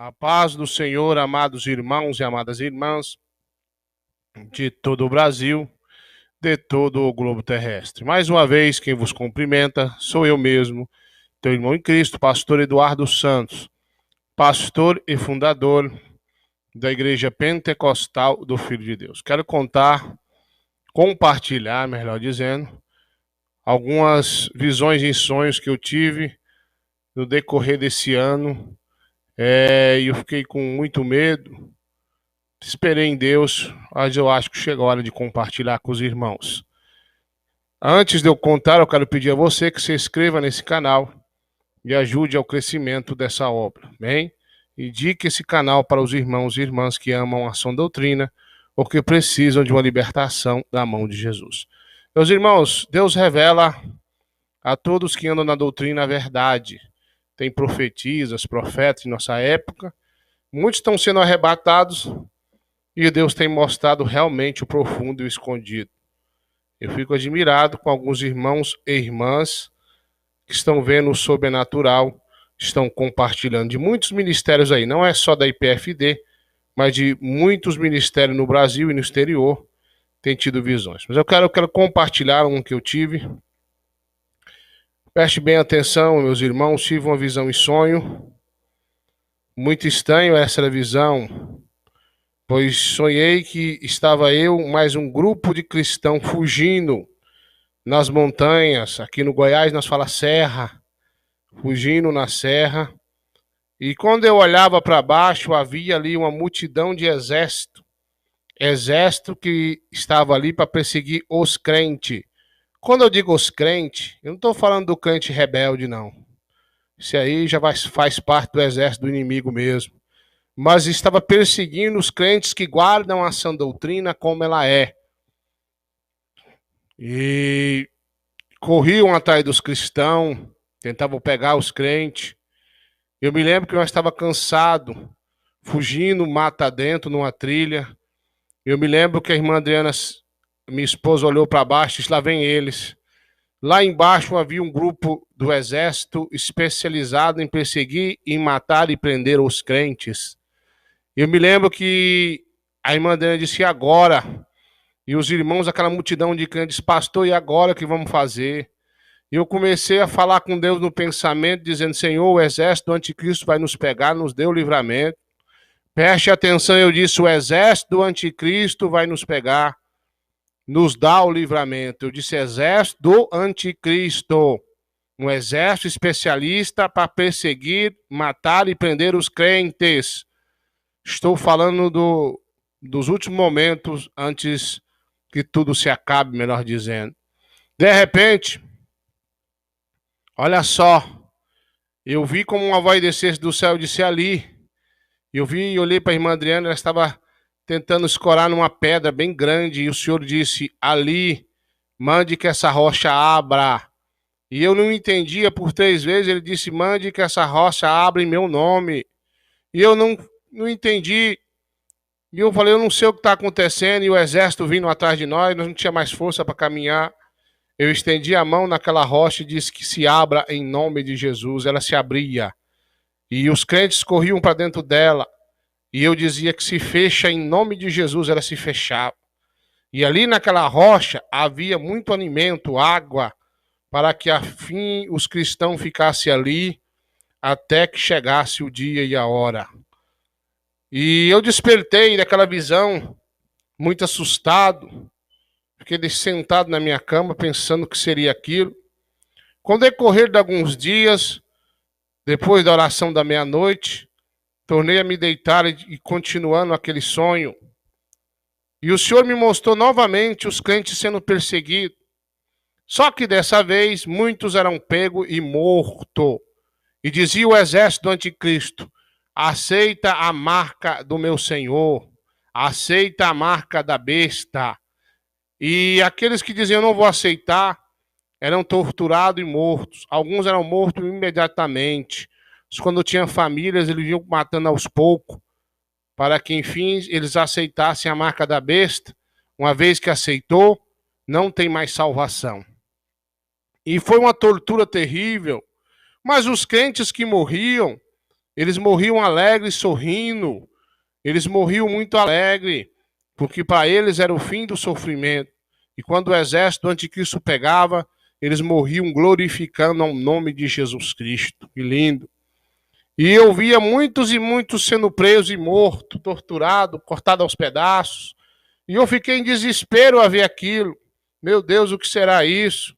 A paz do Senhor, amados irmãos e amadas irmãs de todo o Brasil, de todo o globo terrestre. Mais uma vez, quem vos cumprimenta sou eu mesmo, teu irmão em Cristo, pastor Eduardo Santos, pastor e fundador da Igreja Pentecostal do Filho de Deus. Quero compartilhar, melhor dizendo, algumas visões e sonhos que eu tive no decorrer desse ano. E eu fiquei com muito medo. Esperei em Deus, mas eu acho que chegou a hora de compartilhar com os irmãos. Antes de eu contar, eu quero pedir a você que se inscreva nesse canal e ajude ao crescimento dessa obra, bem? Indique esse canal para os irmãos e irmãs que amam a sã doutrina ou que precisam de uma libertação da mão de Jesus. Meus irmãos, Deus revela a todos que andam na doutrina a verdade. Tem profetisas, profetas em nossa época. Muitos estão sendo arrebatados e Deus tem mostrado realmente o profundo e o escondido. Eu fico admirado com alguns irmãos e irmãs que estão vendo o sobrenatural, estão compartilhando de muitos ministérios aí, não é só da IPFD, mas de muitos ministérios no Brasil e no exterior, tem tido visões. Mas eu quero compartilhar um que eu tive. Preste bem atenção, meus irmãos, tive uma visão em sonho. Muito estranho essa visão, pois sonhei que estava eu mais um grupo de cristãos fugindo nas montanhas. Aqui no Goiás nós falamos serra, fugindo na serra. E quando eu olhava para baixo, havia ali uma multidão de exército que estava ali para perseguir os crentes. Quando eu digo os crentes, eu não estou falando do crente rebelde, não. Isso aí já faz parte do exército do inimigo mesmo. Mas estava perseguindo os crentes que guardam a sã doutrina como ela é. E corriam atrás dos cristãos, tentavam pegar os crentes. Eu me lembro que eu estava cansado, fugindo mata dentro numa trilha. Eu me lembro que a irmã Adriana, minha esposa, olhou para baixo e disse, lá vem eles. Lá embaixo havia um grupo do exército especializado em perseguir, em matar e prender os crentes. Eu me lembro que a irmã Adriana disse, e agora? E os irmãos, aquela multidão de crentes, pastor, e agora o que vamos fazer? E eu comecei a falar com Deus no pensamento, dizendo, Senhor, o exército do anticristo vai nos pegar, nos dê o livramento. Preste atenção, eu disse, o exército do anticristo vai nos pegar, nos dá o livramento. Eu disse, exército do anticristo. Um exército especialista para perseguir, matar e prender os crentes. Estou falando dos últimos momentos antes que tudo se acabe, melhor dizendo. De repente, olha só, eu vi como uma voz descesse do céu e disse ali. Eu vi e olhei para a irmã Adriana, ela estava tentando escorar numa pedra bem grande, e o Senhor disse, ali, mande que essa rocha abra. E eu não entendia, por 3 vezes ele disse, mande que essa rocha abra em meu nome. E eu não entendi. E eu falei, eu não sei o que está acontecendo, e o exército vindo atrás de nós não tinha mais força para caminhar. Eu estendi a mão naquela rocha e disse que se abra em nome de Jesus. Ela se abria. E os crentes corriam para dentro dela. E eu dizia que se fecha em nome de Jesus, ela se fechava. E ali naquela rocha havia muito alimento, água, para que afim os cristãos ficassem ali até que chegasse o dia e a hora. E eu despertei daquela visão, muito assustado. Fiquei sentado na minha cama pensando que seria aquilo. Com o decorrer de alguns dias, depois da oração da meia-noite, tornei a me deitar e continuando aquele sonho. E o Senhor me mostrou novamente os crentes sendo perseguidos. Só que dessa vez, muitos eram pegos e mortos. E dizia o exército do anticristo, aceita a marca do meu Senhor, aceita a marca da besta. E aqueles que diziam, não vou aceitar, eram torturados e mortos. Alguns eram mortos imediatamente. Quando tinham famílias, eles iam matando aos poucos, para que, enfim, eles aceitassem a marca da besta. Uma vez que aceitou, não tem mais salvação. E foi uma tortura terrível. Mas os crentes que morriam Eles morriam alegres, sorrindo. Eles morriam muito alegres, porque para eles era o fim do sofrimento. E quando o exército do anticristo pegava, eles morriam glorificando ao nome de Jesus Cristo. Que lindo. E eu via muitos e muitos sendo presos e mortos, torturados, cortados aos pedaços. E eu fiquei em desespero a ver aquilo. Meu Deus, o que será isso?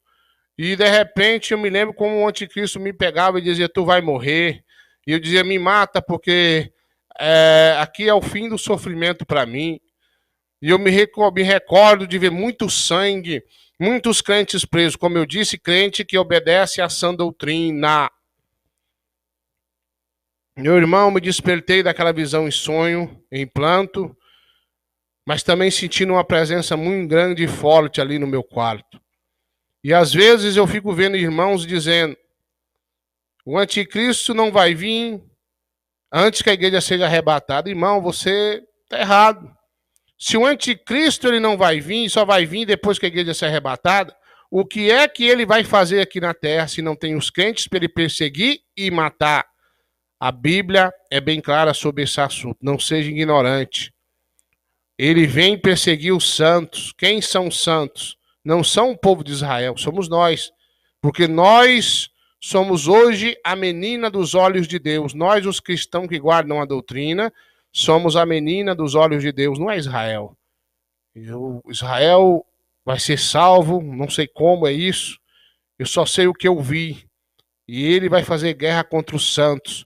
E de repente eu me lembro como o anticristo me pegava e dizia, tu vai morrer. E eu dizia, me mata, porque aqui é o fim do sofrimento para mim. E eu me recordo de ver muito sangue, muitos crentes presos. Como eu disse, crente que obedece à sã doutrina. Meu irmão, me despertei daquela visão em sonho, em planto, mas também sentindo uma presença muito grande e forte ali no meu quarto. E às vezes eu fico vendo irmãos dizendo, o anticristo não vai vir antes que a igreja seja arrebatada. Irmão, você está errado. Se o anticristo ele não vai vir, só vai vir depois que a igreja ser arrebatada, o que é que ele vai fazer aqui na terra se não tem os crentes para ele perseguir e matar? A Bíblia é bem clara sobre esse assunto. Não seja ignorante. Ele vem perseguir os santos. Quem são os santos? Não são o povo de Israel, somos nós. Porque nós somos hoje a menina dos olhos de Deus. Nós, os cristãos que guardam a doutrina, somos a menina dos olhos de Deus, não é Israel. Israel vai ser salvo, não sei como é isso. Eu só sei o que eu vi. E ele vai fazer guerra contra os santos.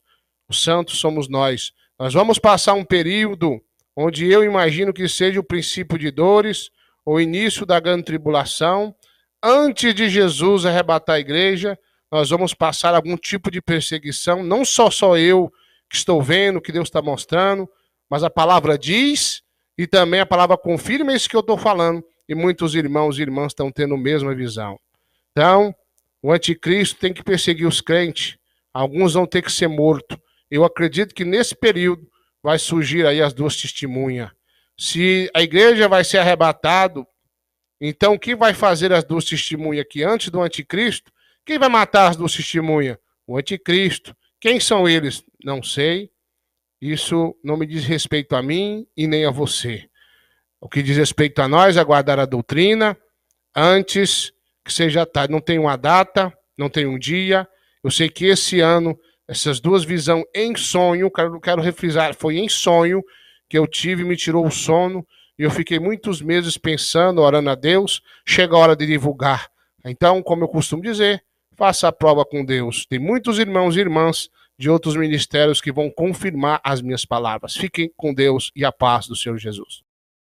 Os santos somos nós. Nós vamos passar um período onde eu imagino que seja o princípio de dores, o início da grande tribulação. Antes de Jesus arrebatar a igreja, nós vamos passar algum tipo de perseguição, não só eu que estou vendo, que Deus está mostrando, mas a palavra diz e também a palavra confirma isso que eu estou falando. E muitos irmãos e irmãs estão tendo a mesma visão. Então, o anticristo tem que perseguir os crentes. Alguns vão ter que ser mortos. Eu acredito que nesse período vai surgir aí as duas testemunhas. Se a igreja vai ser arrebatado, então quem vai fazer as duas testemunhas aqui antes do anticristo? Quem vai matar as duas testemunhas? O anticristo. Quem são eles? Não sei. Isso não me diz respeito a mim e nem a você. O que diz respeito a nós é guardar a doutrina antes que seja tarde. Não tem uma data, não tem um dia. Eu sei que esse ano, essas duas visões em sonho, quero refrisar, foi em sonho que eu tive, me tirou o sono, e eu fiquei muitos meses pensando, orando a Deus, chega a hora de divulgar. Então, como eu costumo dizer, faça a prova com Deus. Tem muitos irmãos e irmãs de outros ministérios que vão confirmar as minhas palavras. Fiquem com Deus e a paz do Senhor Jesus.